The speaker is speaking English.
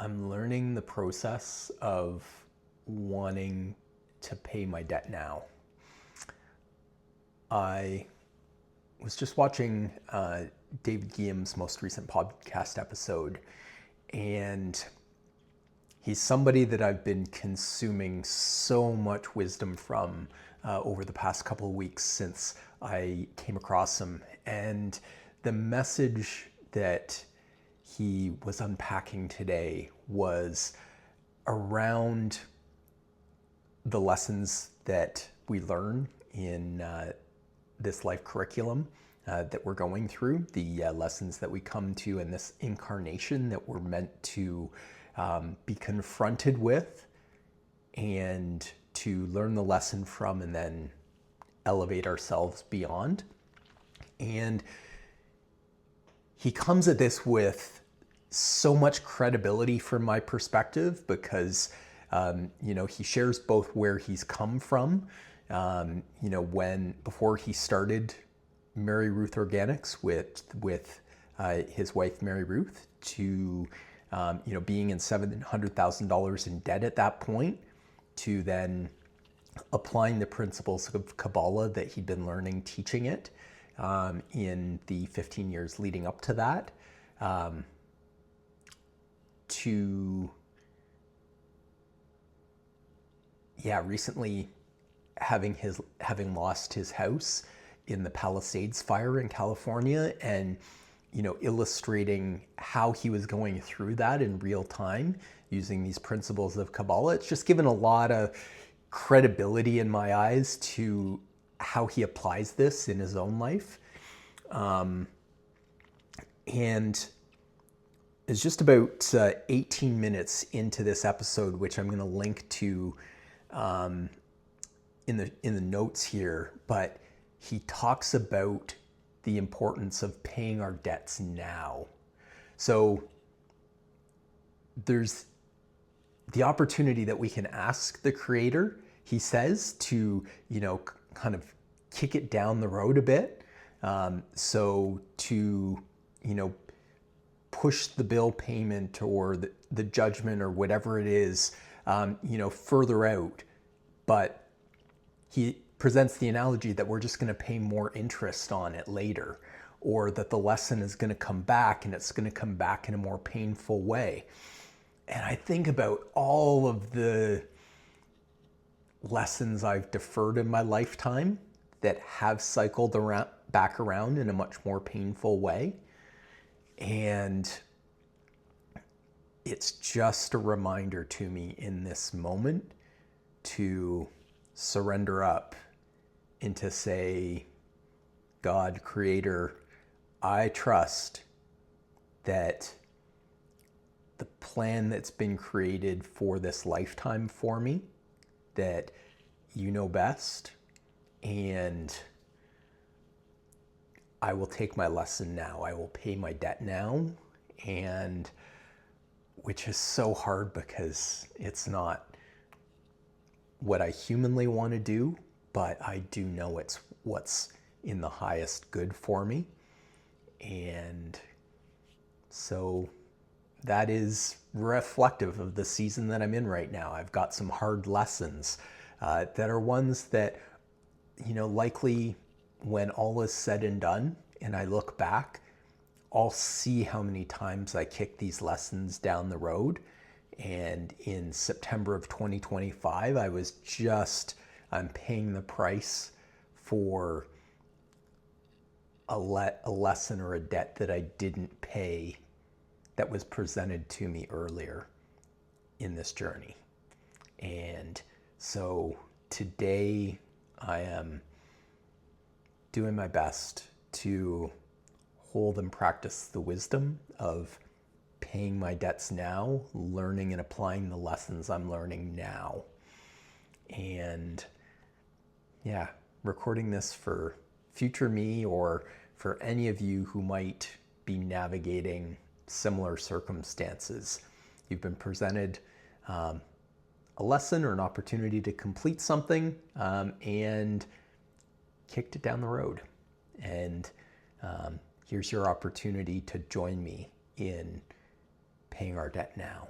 I'm learning the process of wanting to pay my debt now. I was just watching David Guillaume's most recent podcast episode, and he's somebody that I've been consuming so much wisdom from over the past couple of weeks since I came across him. And the message that he was unpacking today was around the lessons that we learn in this life curriculum that we're going through, the lessons that we come to in this incarnation that we're meant to be confronted with and to learn the lesson from and then elevate ourselves beyond. And he comes at this with so much credibility from my perspective because, he shares both where he's come from, before he started Mary Ruth Organics with his wife, Mary Ruth, to, being in $700,000 in debt at that point, to then applying the principles of Kabbalah that he'd been learning, teaching it in the 15 years leading up to that, to recently having lost his house in the Palisades fire in California, and illustrating how he was going through that in real time using these principles of Kabbalah. It's just given a lot of credibility in my eyes to how he applies this in his own life. And it's just about 18 minutes into this episode, which I'm going to link to in the notes here, but he talks about the importance of paying our debts now. So there's the opportunity that we can ask the Creator, he says, to, kind of kick it down the road a bit. So to, push the bill payment or the judgment or whatever it is, further out. But he presents the analogy that we're just going to pay more interest on it later, or that the lesson is going to come back and it's going to come back in a more painful way. And I think about all of the lessons I've deferred in my lifetime that have cycled back around in a much more painful way. And it's just a reminder to me in this moment to surrender up and to say, God, Creator, I trust that the plan that's been created for this lifetime for me, that you know best, and I will take my lesson now. I will pay my debt now, and which is so hard because it's not what I humanly want to do, but I do know it's what's in the highest good for me. And so that is reflective of the season that I'm in right now. I've got some hard lessons that are ones that, likely when all is said and done and I look back, I'll see how many times I kicked these lessons down the road. And in September of 2025, I'm paying the price for a lesson or a debt that I didn't pay that was presented to me earlier in this journey. And so today I am doing my best to hold and practice the wisdom of paying my debts now, learning and applying the lessons I'm learning now. And recording this for future me or for any of you who might be navigating similar circumstances. You've been presented a lesson or an opportunity to complete something and kicked it down the road. And here's your opportunity to join me in paying our debt now.